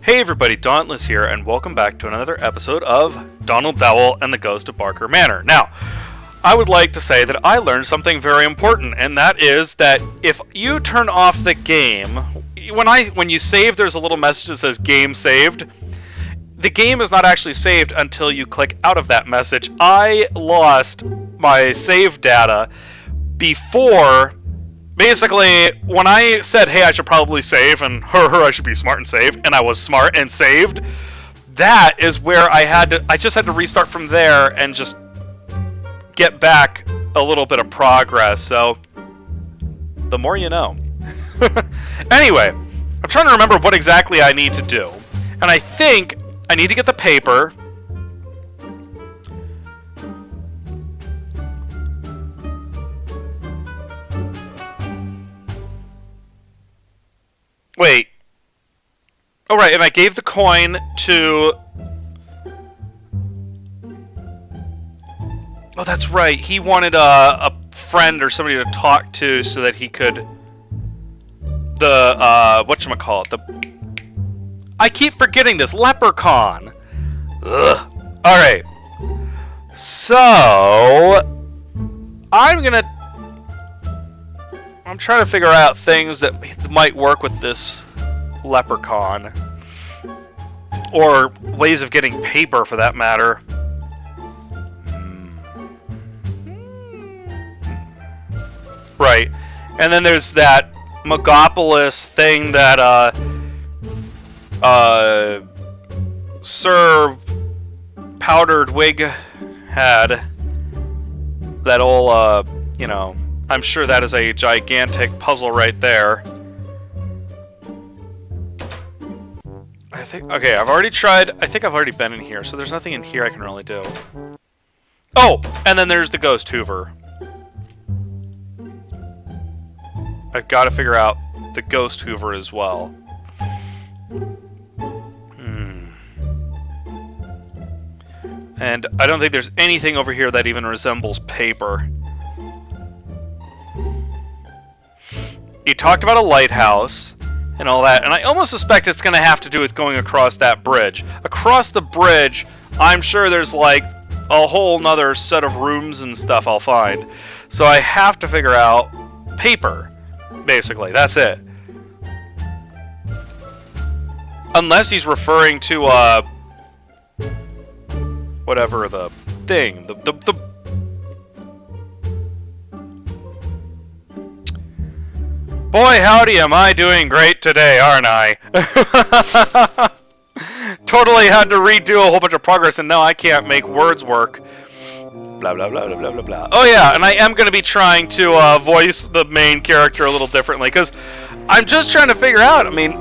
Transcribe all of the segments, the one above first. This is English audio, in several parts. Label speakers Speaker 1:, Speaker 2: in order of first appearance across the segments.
Speaker 1: Hey everybody, Dauntless here, and welcome back to another episode of Donald Dowell and the Ghost of Barker Manor. Now, I would like to say that I learned something very important, and that is that if you turn off the game, when you save, there's a little message that says game saved. The game is not actually saved until you click out of that message. I lost my save data before... Basically, when I said, hey, I should probably save, and I should be smart and save, and I was smart and saved, that is where I just had to restart from there and just get back a little bit of progress, so the more you know. Anyway, I'm trying to remember what exactly I need to do, and I think I need to get the paper. Wait. Oh, right, and I gave the coin to... Oh, that's right. He wanted a friend or somebody to talk to so that he could... whatchamacallit? I keep forgetting this. Leprechaun. Ugh. Alright. So... I'm trying to figure out things that might work with this leprechaun. Or ways of getting paper, for that matter. Right. And then there's that Megapolis thing that, Sir Powdered Wig had. That old, you know... I'm sure that is a gigantic puzzle right there. Okay, I've already tried... I think I've already been in here, so there's nothing in here I can really do. Oh! And then there's the Ghost Hoover. I've got to figure out the Ghost Hoover as well. And I don't think there's anything over here that even resembles paper. You talked about a lighthouse and all that, and I almost suspect it's going to have to do with going across that bridge. Across the bridge, I'm sure there's like a whole nother set of rooms and stuff I'll find. So I have to figure out paper, basically. That's it. Unless he's referring to, whatever the thing, the Boy, howdy, am I doing great today, aren't I? Totally had to redo a whole bunch of progress, and now I can't make words work. Blah, blah, blah, blah, blah, blah, blah. Oh, yeah, and I am going to be trying to voice the main character a little differently, because I'm just trying to figure out, I mean,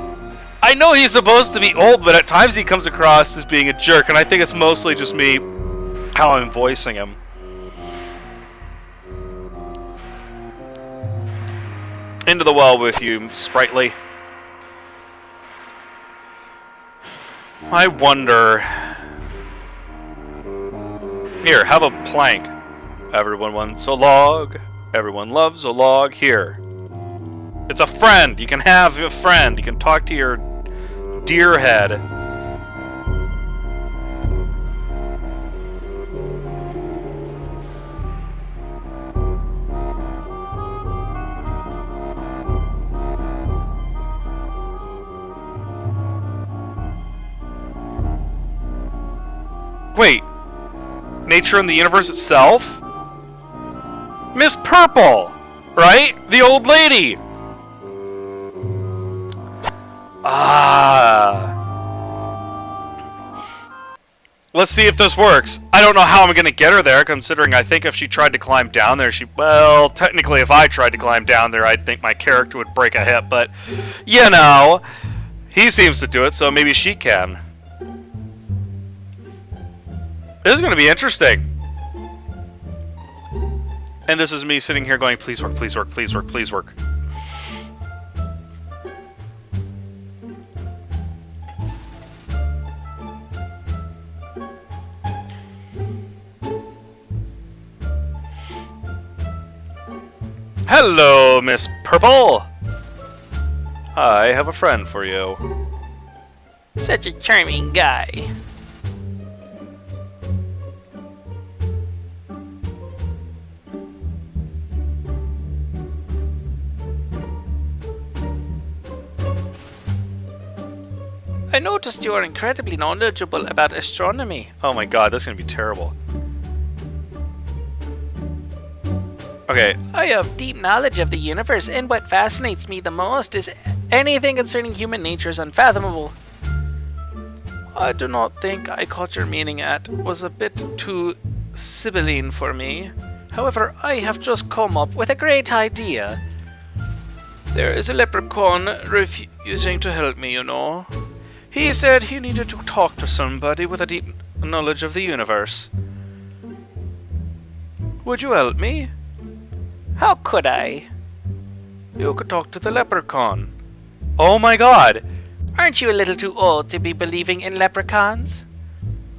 Speaker 1: I know he's supposed to be old, but at times he comes across as being a jerk, and I think it's mostly just me, how I'm voicing him. Into the well with you, Sprightly. I wonder... Here, have a plank. Everyone wants a log. Everyone loves a log. Here. It's a friend. You can have a friend. You can talk to your deer head. Wait, nature and the universe itself? Miss Purple, right? The old lady. Let's see if this works. I don't know how I'm going to get her there, considering I think if she tried to climb down there, well, technically if I tried to climb down there, I'd think my character would break a hip, but, you know, he seems to do it, so maybe she can. This is going to be interesting. And this is me sitting here going, please work, please work, please work, please work. Hello, Miss Purple! I have a friend for you.
Speaker 2: Such a charming guy. I noticed you are incredibly knowledgeable about astronomy.
Speaker 1: Oh my god, that's gonna be terrible. Okay.
Speaker 2: I have deep knowledge of the universe, and what fascinates me the most is anything concerning human nature is unfathomable. I do not think I caught your meaning at was a bit too sibylline for me. However, I have just come up with a great idea. There is a leprechaun refusing to help me, you know. He said he needed to talk to somebody with a deep knowledge of the universe. Would you help me? How could I?
Speaker 1: You could talk to the leprechaun. Oh my god!
Speaker 2: Aren't you a little too old to be believing in leprechauns?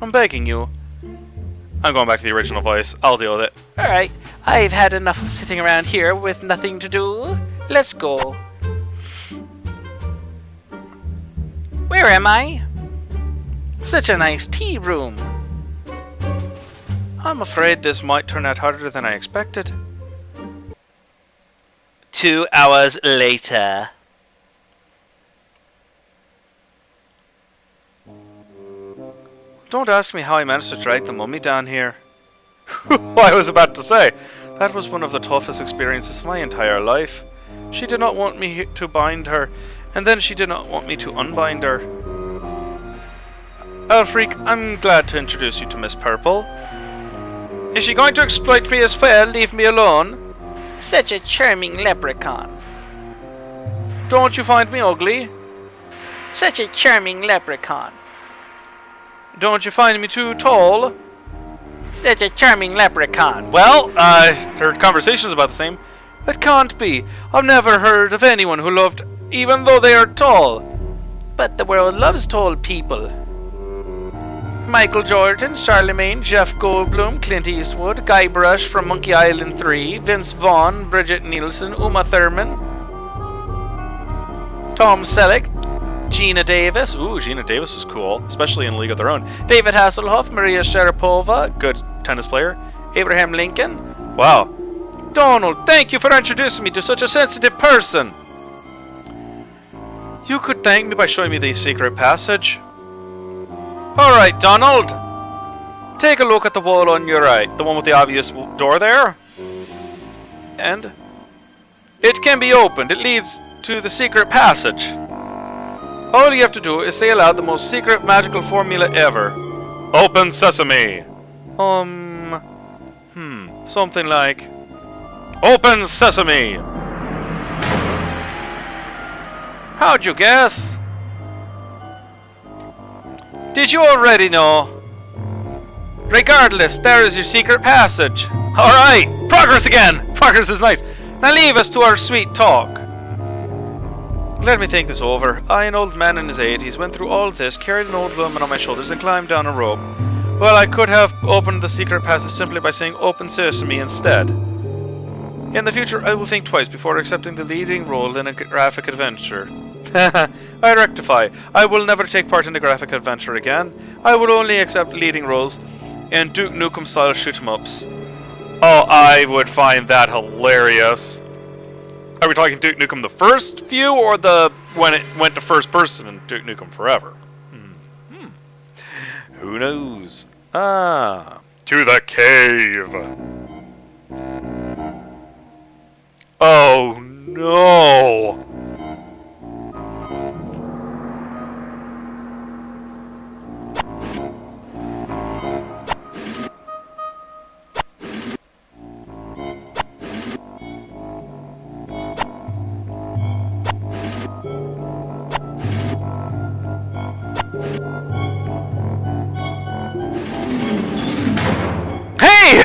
Speaker 1: I'm begging you. I'm going back to the original voice. I'll deal with it.
Speaker 2: Alright, I've had enough of sitting around here with nothing to do. Let's go. Where am I? Such a nice tea room.
Speaker 1: I'm afraid this might turn out harder than I expected.
Speaker 2: 2 hours later.
Speaker 1: Don't ask me how I managed to drag the mummy down here. I was about to say, that was one of the toughest experiences of my entire life. She did not want me to bind her, and then she did not want me to unbind her. Elfreak, I'm glad to introduce you to Miss Purple. Is she going to exploit me as well? Leave me alone.
Speaker 2: Such a charming leprechaun.
Speaker 1: Don't you find me ugly?
Speaker 2: Such a charming leprechaun.
Speaker 1: Don't you find me too tall?
Speaker 2: Such a charming leprechaun.
Speaker 1: Well, their conversation's about the same. It can't be. I've never heard of anyone who loved even though they are tall.
Speaker 2: But the world loves tall people. Michael Jordan, Charlemagne, Jeff Goldblum, Clint Eastwood, Guybrush from Monkey Island 3, Vince Vaughn, Bridget Nielsen, Uma Thurman, Tom Selleck, Gina Davis. Ooh, Gina Davis was cool, especially in League of Their Own. David Hasselhoff, Maria Sharapova, good tennis player. Abraham Lincoln. Wow. Donald, thank you for introducing me to such a sensitive person. You could thank me by showing me the secret passage. Alright, Donald. Take a look at the wall on your right, the one with the obvious door there. And it can be opened. It leads to the secret passage. All you have to do is say aloud the most secret magical formula ever. Open sesame. Something like Open sesame. How'd you guess? Did you already know? Regardless, there is your secret passage. Alright, progress again! Progress is nice. Now leave us to our sweet talk. Let me think this over. I, an old man in his 80s, went through all this, carried an old woman on my shoulders and climbed down a rope. Well, I could have opened the secret passage simply by saying open sesame instead. In the future, I will think twice before accepting the leading role in a graphic adventure. I rectify. I will never take part in a graphic adventure again. I will only accept leading roles in Duke Nukem style shoot-em-ups. Oh, I would find that hilarious. Are we talking Duke Nukem the first few, or the when it went to first person in Duke Nukem Forever? Who knows? Ah, to the cave. Oh no! Hey!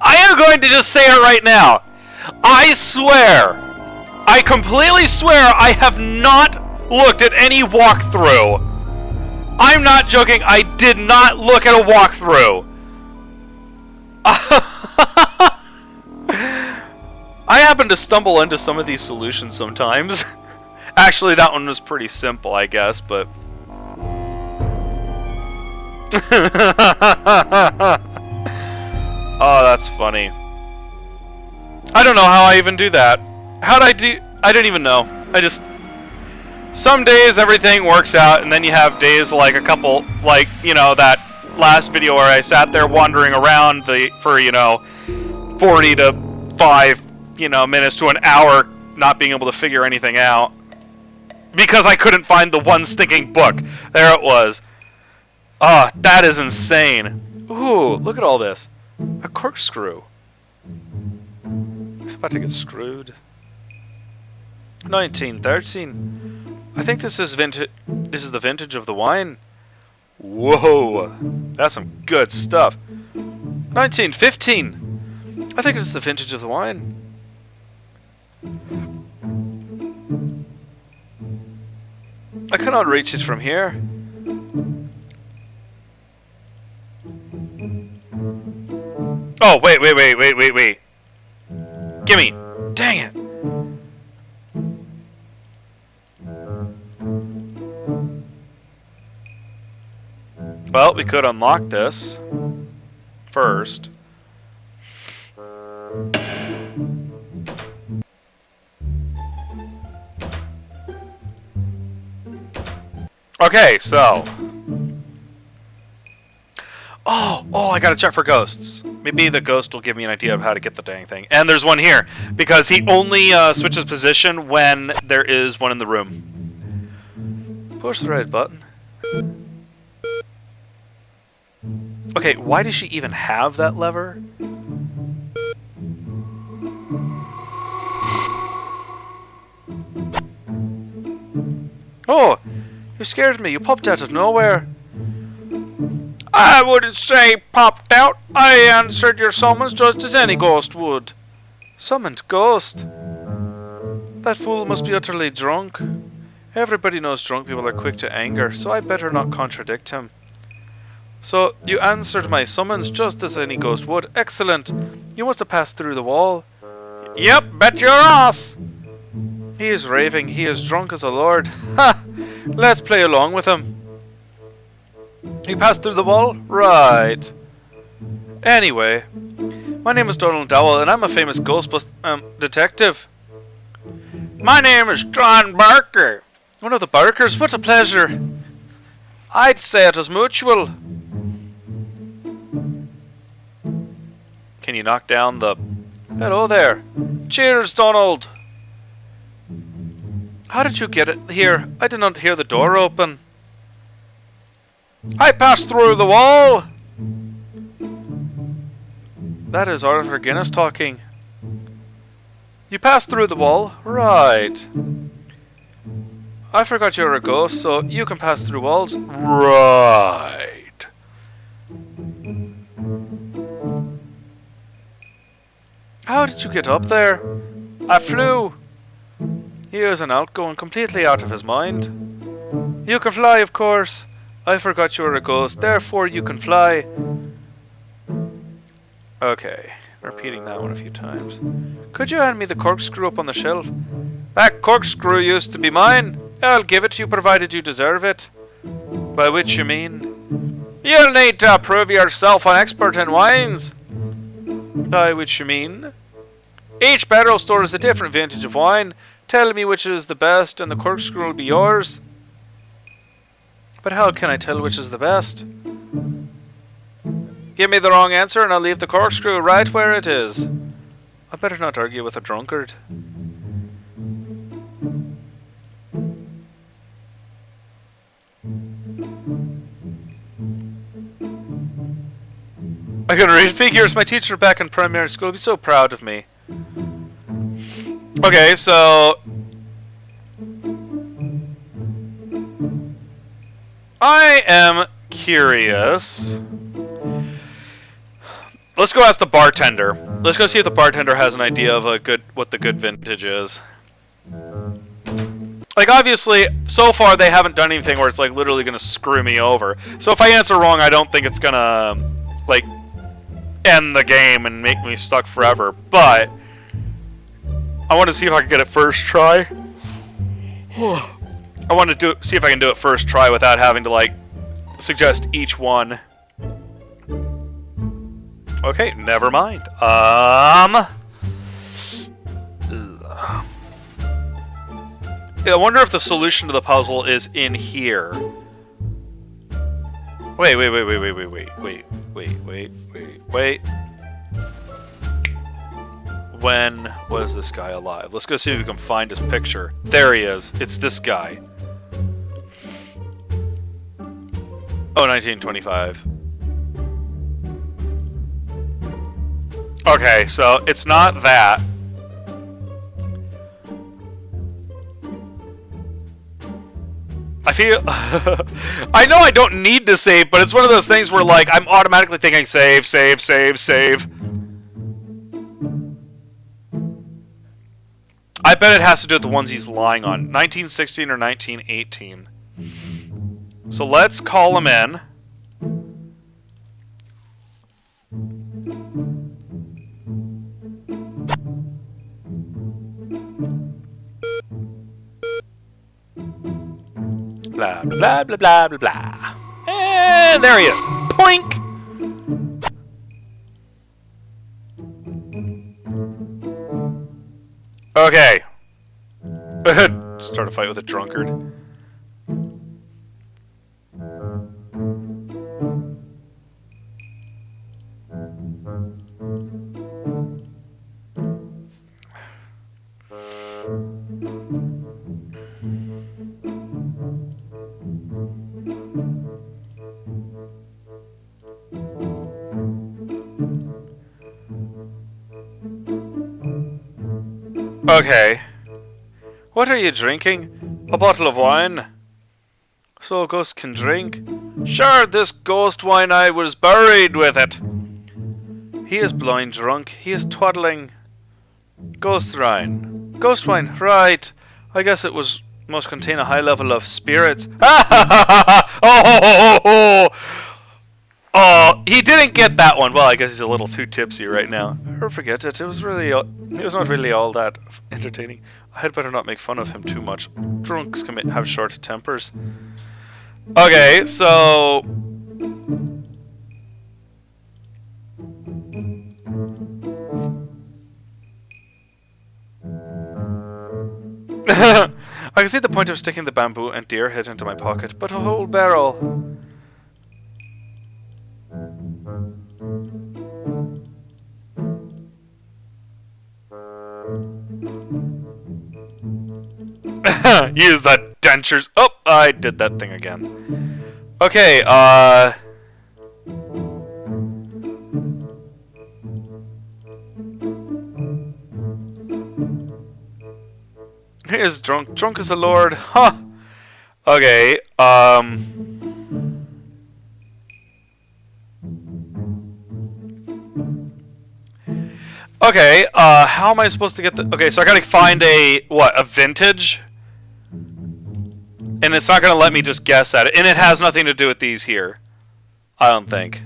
Speaker 2: I am going to just say it right now. I swear, I completely swear I have not looked at any walkthrough. I'm not joking, I did not look at a walkthrough. I happen to stumble into some of these solutions sometimes.
Speaker 1: Actually, that one was pretty simple, I guess, but... Oh, that's funny. I don't know how I even do that. How'd I do... I didn't even know. I just... Some days everything works out, and then you have days like a couple... Like, you know, that last video where I sat there wandering around for, you know, 40 to 5, you know, minutes to an hour not being able to figure anything out. Because I couldn't find the one stinking book. There it was. Oh, that is insane. Ooh, look at all this. A corkscrew. It's about to get screwed. 1913. I think this is vintage. This is the vintage of the wine. Whoa, that's some good stuff. 1915. I think it's the vintage of the wine. I cannot reach it from here. Oh, wait. Gimme. Dang it. Well, we could unlock this first. Okay, so... Oh, I gotta check for ghosts. Maybe the ghost will give me an idea of how to get the dang thing. And there's one here, because he only switches position when there is one in the room. Push the right button. Okay, why does she even have that lever? Oh, you scared me. You popped out of nowhere. I wouldn't say popped out. I answered your summons just as any ghost would. Summoned ghost? That fool must be utterly drunk. Everybody knows drunk people are quick to anger, so I better not contradict him. So, you answered my summons just as any ghost would. Excellent. You must have passed through the wall. Yep, bet your ass. He is raving. He is drunk as a lord. Ha! Let's play along with him. You passed through the wall? Right. Anyway, my name is Dowell, and I'm a famous ghost detective. My name is John Barker. One of the Barkers? What a pleasure. I'd say it was mutual. Can you knock down the... Hello there. Cheers, Donald. How did you get it here? I did not hear the door open. I passed through the wall. That is Arthur Guinness talking. You passed through the wall? Right. I forgot you're a ghost, so you can pass through walls? Right. How did you get up there? I flew. He is an outgoing, completely out of his mind. You can fly, of course. I forgot you were a ghost, therefore you can fly. Okay, repeating that one a few times. Could you hand me the corkscrew up on the shelf? That corkscrew used to be mine. I'll give it to you provided you deserve it. By which you mean? You'll need to prove yourself an expert in wines. By which you mean? Each barrel store is a different vintage of wine. Tell me which is the best and the corkscrew will be yours. But how can I tell which is the best? Give me the wrong answer and I'll leave the corkscrew right where it is. I better not argue with a drunkard. I can read figures. My teacher back in primary school would be so proud of me. Okay, so... I am curious. Let's go ask the bartender. Let's go see if the bartender has an idea of what the good vintage is. Like, obviously, so far they haven't done anything where it's like literally gonna screw me over. So if I answer wrong, I don't think it's gonna like end the game and make me stuck forever. But I want to see if I can get it first try. I want to see if I can do it first try without having to, like, suggest each one. Okay, never mind. I wonder if the solution to the puzzle is in here. Wait. When was this guy alive? Let's go see if we can find his picture. There he is. It's this guy. Oh, 1925. Okay, so it's not that. I feel... I know I don't need to save, but it's one of those things where, like, I'm automatically thinking save. I bet it has to do with the ones he's lying on. 1916 or 1918. So let's call him in. Blah, blah, blah, blah, blah, blah. And there he is. Poink! Okay. Start a fight with a drunkard. Okay. What are you drinking? A bottle of wine? So a ghost can drink? Sure, this ghost wine I was buried with it. He is blind drunk. He is twaddling. Ghost wine. Ghost wine, right. I guess it must contain a high level of spirits. Oh, he didn't get that one. Well, I guess he's a little too tipsy right now. Or forget it. It was not really all that entertaining. I had better not make fun of him too much. Drunks can have short tempers. Okay, so... I can see the point of sticking the bamboo and deer head into my pocket, but a whole barrel... Use the dentures. Oh, I did that thing again. Okay, he is drunk. Drunk as a lord. Huh. Okay, okay, how am I supposed to get the... Okay, so I gotta find a vintage? And it's not gonna let me just guess at it. And it has nothing to do with these here. I don't think.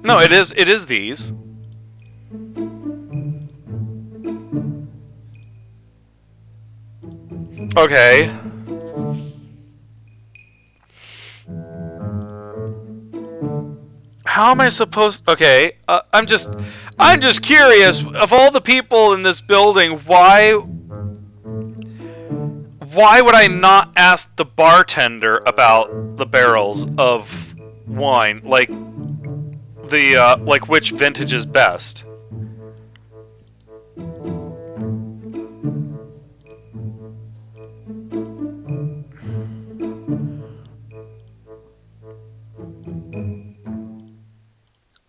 Speaker 1: No, it is these. Okay. How am I supposed... Okay, I'm just curious. Of all the people in this building, why would I not ask the bartender about the barrels of wine? Like which vintage is best?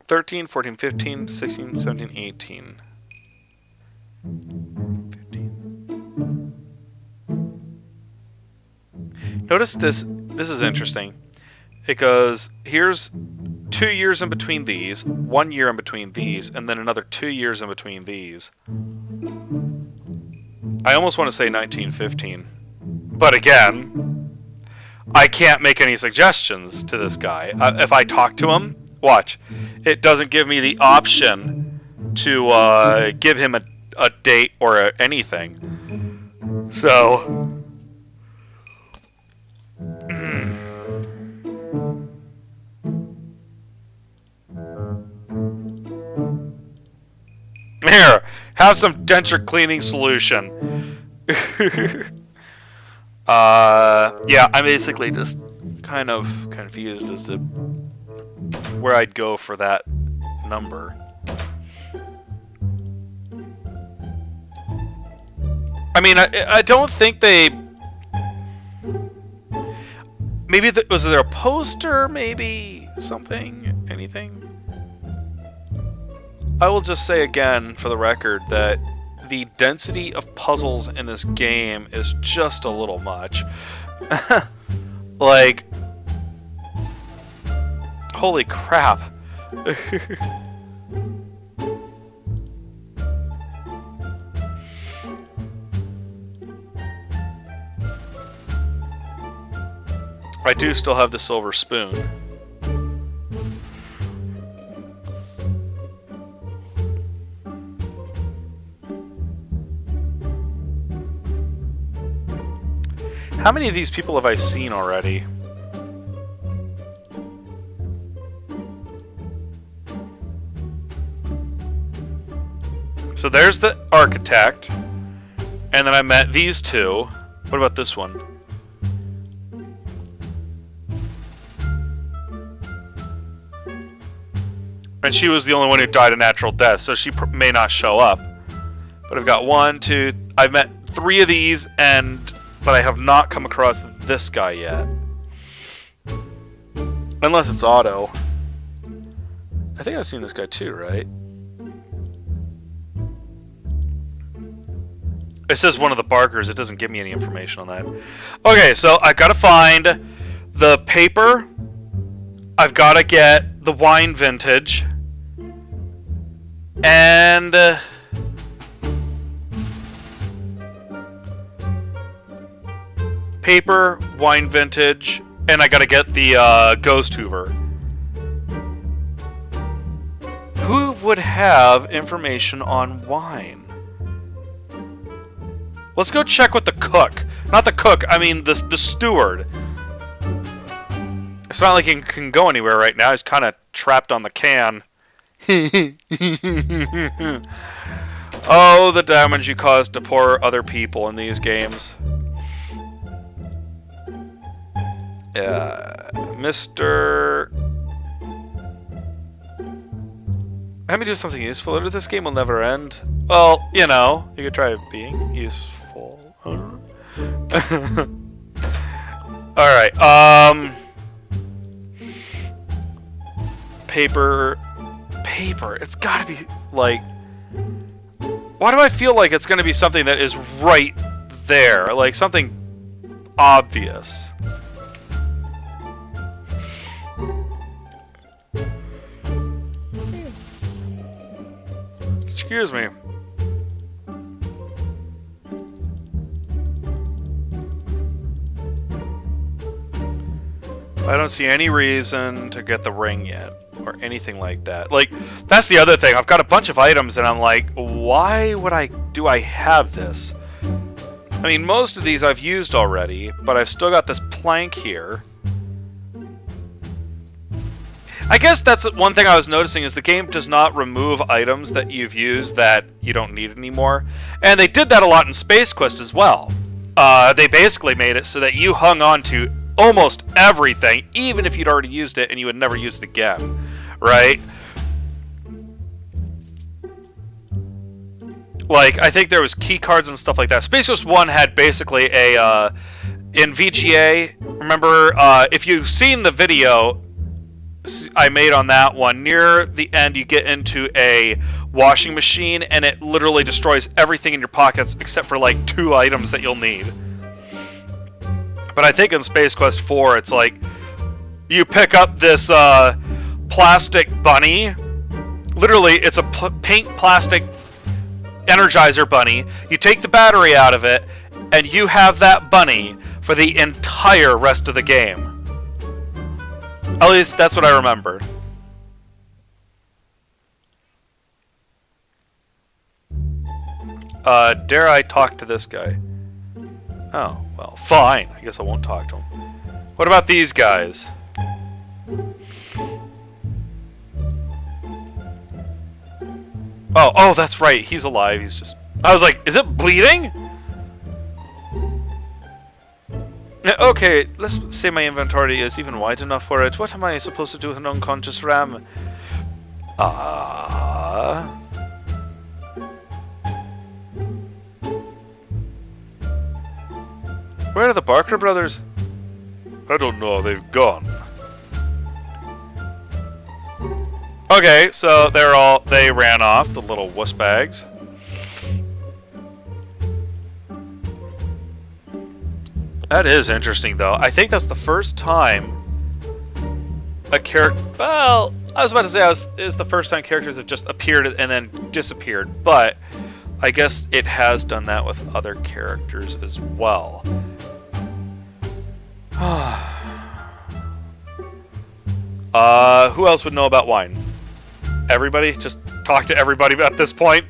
Speaker 1: $13, $14, $15, $16, $17, $18. 15. Notice this. This is interesting. It goes, here's 2 years in between these, 1 year in between these, and then another 2 years in between these. I almost want to say 1915. But again, I can't make any suggestions to this guy. If I talk to him, Watch. It doesn't give me the option to give him a date or anything. So... Here, have some denture cleaning solution. Yeah, I'm basically just kind of confused as to where I'd go for that number. I mean, I don't think they... Maybe was there a poster? Maybe something? Anything? I will just say again, for the record, that the density of puzzles in this game is just a little much. Like... Holy crap. I do still have the silver spoon. How many of these people have I seen already? So there's the architect, and then I met these two. What about this one? And she was the only one who died a natural death, so she may not show up. But I've got 1, 2... I've met 3 of these, but I have not come across this guy yet. Unless it's Otto. I think I've seen this guy too, right? It says one of the Barkers. It doesn't give me any information on that. Okay, so I've got to find the paper. I've got to get the wine vintage. And... paper, wine vintage, and I gotta get the Ghost Hoover. Who would have information on wine? Let's go check with the cook. Not the cook, I mean the steward. It's not like he can go anywhere right now. He's kind of trapped on the can. Oh, the damage you cause to poor other people in these games. Mr. Let me do something useful. Or this game will never end. Well, you know, you could try being useful. Alright, paper. It's gotta be, like... Why do I feel like it's gonna be something that is right there? Like, something obvious. Excuse me. I don't see any reason to get the ring yet, or anything like that. Like, that's the other thing. I've got a bunch of items, and I'm like, why would I have this? I mean, most of these I've used already, but I've still got this plank here. I guess that's one thing I was noticing is the game does not remove items that you've used that you don't need anymore. And they did that a lot in Space Quest as well. They basically made it so that you hung on to almost everything, even if you'd already used it and you would never use it again. Right? Like, I think there was key cards and stuff like that. Space Quest 1 had basically a... in VGA, remember, if you've seen the video I made on that one, near the end you get into a washing machine and it literally destroys everything in your pockets except for like 2 items that you'll need. But I think in Space Quest 4 it's like you pick up this plastic bunny. Literally it's a pink plastic Energizer bunny. You take the battery out of it and you have that bunny for the entire rest of the game. At least, that's what I remember. Dare I talk to this guy? Oh, well, fine. I guess I won't talk to him. What about these guys? Oh, that's right. He's alive. He's just... I was like, is it bleeding? Okay, let's say my inventory is even wide enough for it. What am I supposed to do with an unconscious ram? Where are the Barker brothers? I don't know, they've gone. Okay, so they ran off, the little wuss bags. That is interesting, though. I think that's the first time a character... Well, I was about to say is the first time characters have just appeared and then disappeared, but I guess it has done that with other characters as well. Who else would know about wine? Everybody? Just talk to everybody at this point?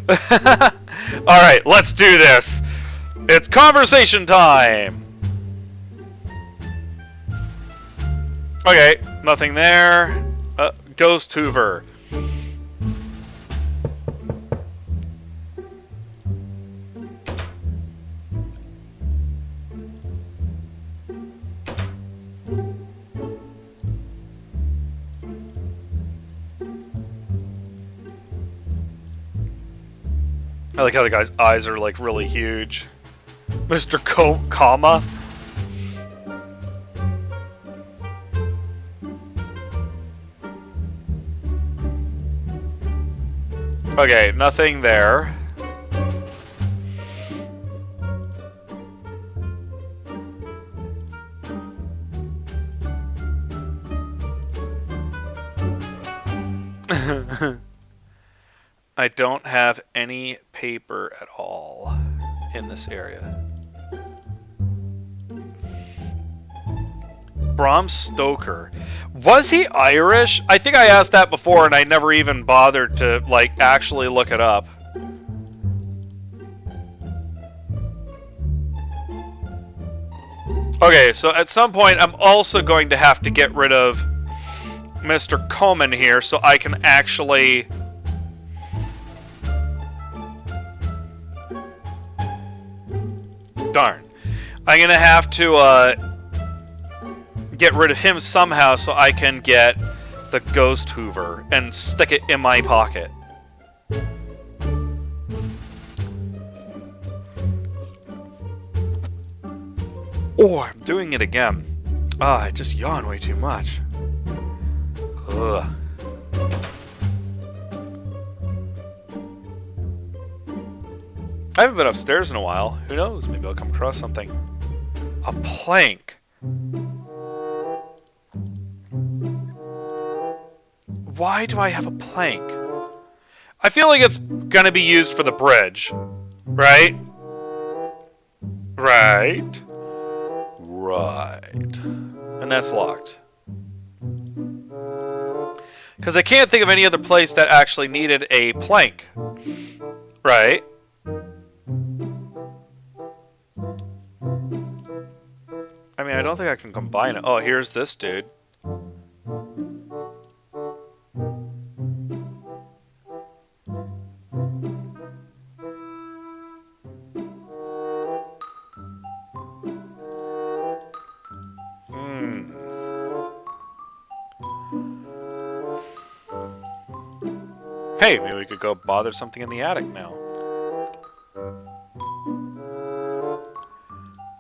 Speaker 1: Alright, let's do this! It's conversation time! Okay, nothing there. Ghost Hoover. I like how the guy's eyes are like really huge. Mr. Comma. Okay, nothing there. I don't have any paper at all in this area. Bram Stoker. Was he Irish? I think I asked that before and I never even bothered to, like, actually look it up. Okay, so at some point I'm also going to have to get rid of Mr. Coleman here so I can actually... Darn. I'm gonna have to, get rid of him somehow so I can get the Ghost Hoover and stick it in my pocket. Oh, I'm doing it again. I just yawn way too much. Ugh. I haven't been upstairs in a while. Who knows? Maybe I'll come across something. A plank. Why do I have a plank? I feel like it's gonna be used for the bridge. Right? Right. Right. And that's locked. Because I can't think of any other place that actually needed a plank. Right? I mean, I don't think I can combine it. Oh, here's this dude. Hey, maybe we could go bother something in the attic now.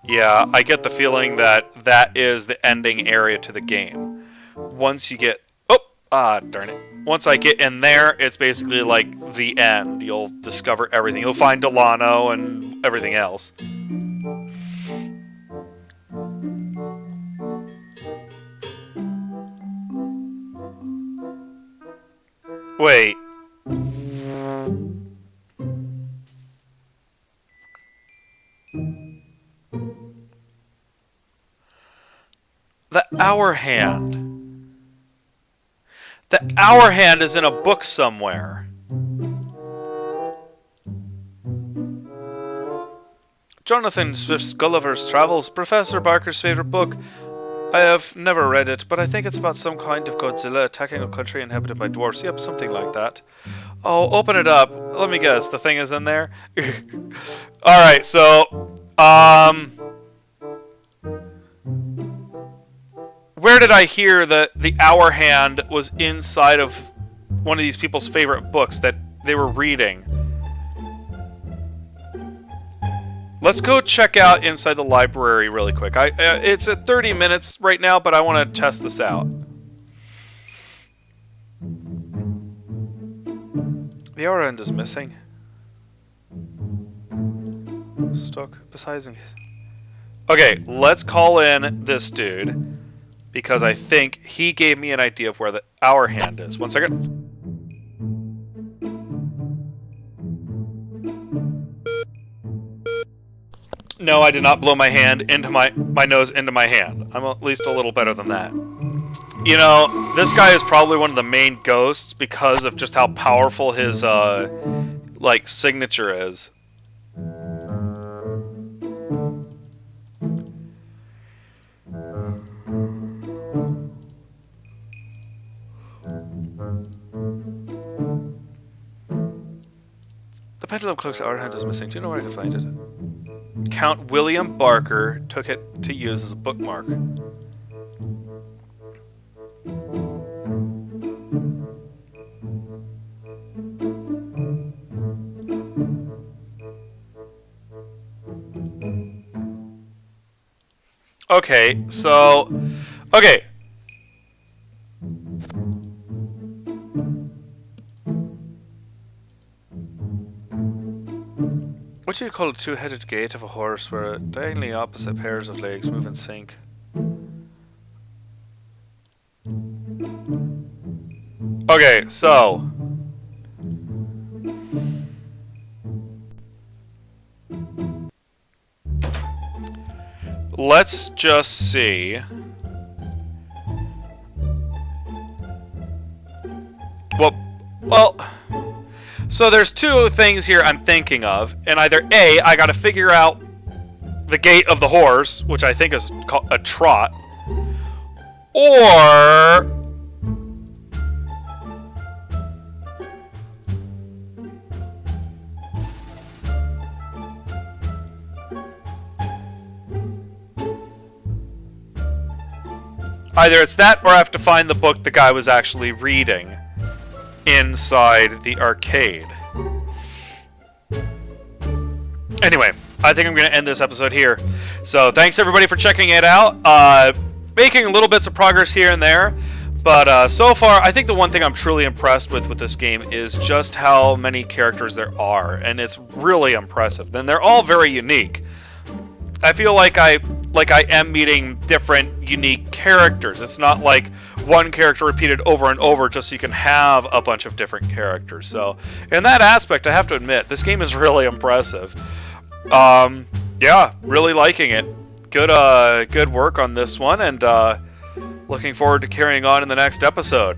Speaker 1: Yeah, I get the feeling that that is the ending area to the game. Once you get... Oh! Ah, darn it. Once I get in there, it's basically like the end. You'll discover everything. You'll find Delano and everything else. Wait. The hour hand. The hour hand is in a book somewhere.
Speaker 2: Jonathan Swift's Gulliver's Travels, Professor Barker's favorite book. I have never read it, but I think it's about some kind of Godzilla attacking a country inhabited by dwarfs. Yep, something like that. Oh, open it up. Let me guess, the thing is in there? Alright, so, where did I hear that the Hour Hand was inside of one of these people's favorite books that they were reading? Let's go check out inside the library really quick. It's at 30 minutes right now, but I want to test this out. The hour end is missing. Stuck besides. Okay, let's call in this dude because I think he gave me an idea of where the hour hand is. 1 second. No, I did not blow my hand into my nose into my hand. I'm at least a little better than that. You know, this guy is probably one of the main ghosts because of just how powerful his like signature is. The pendulum cloak's hour hand is missing. Do you know where I can find it? Count William Barker took it to use as a bookmark. Okay, so... Okay. What do you call a two-headed gait of a horse where diagonally opposite pairs of legs move in sync? Okay, so... let's just see... Well... So there's two things here I'm thinking of, and either A, I gotta figure out the gait of the horse, which I think is called a trot, or... either it's that, or I have to find the book the guy was actually reading inside the arcade. Anyway, I think I'm going to end this episode here. So thanks everybody for checking it out. Making little bits of progress here and there. But so far, I think the one thing I'm truly impressed with this game is just how many characters there are. And it's really impressive. And they're all very unique. I feel like I am meeting different, unique characters. It's not like one character repeated over and over just so you can have a bunch of different characters. So, in that aspect, I have to admit, this game is really impressive. Yeah, really liking it. Good work on this one, and looking forward to carrying on in the next episode.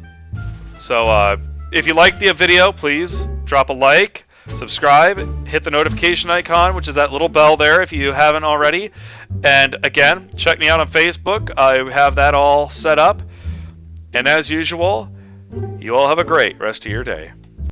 Speaker 2: So, if you liked the video, please drop a like, subscribe, hit the notification icon, which is that little bell there if you haven't already. And again, check me out on Facebook. I have that all set up. And as usual, you all have a great rest of your day.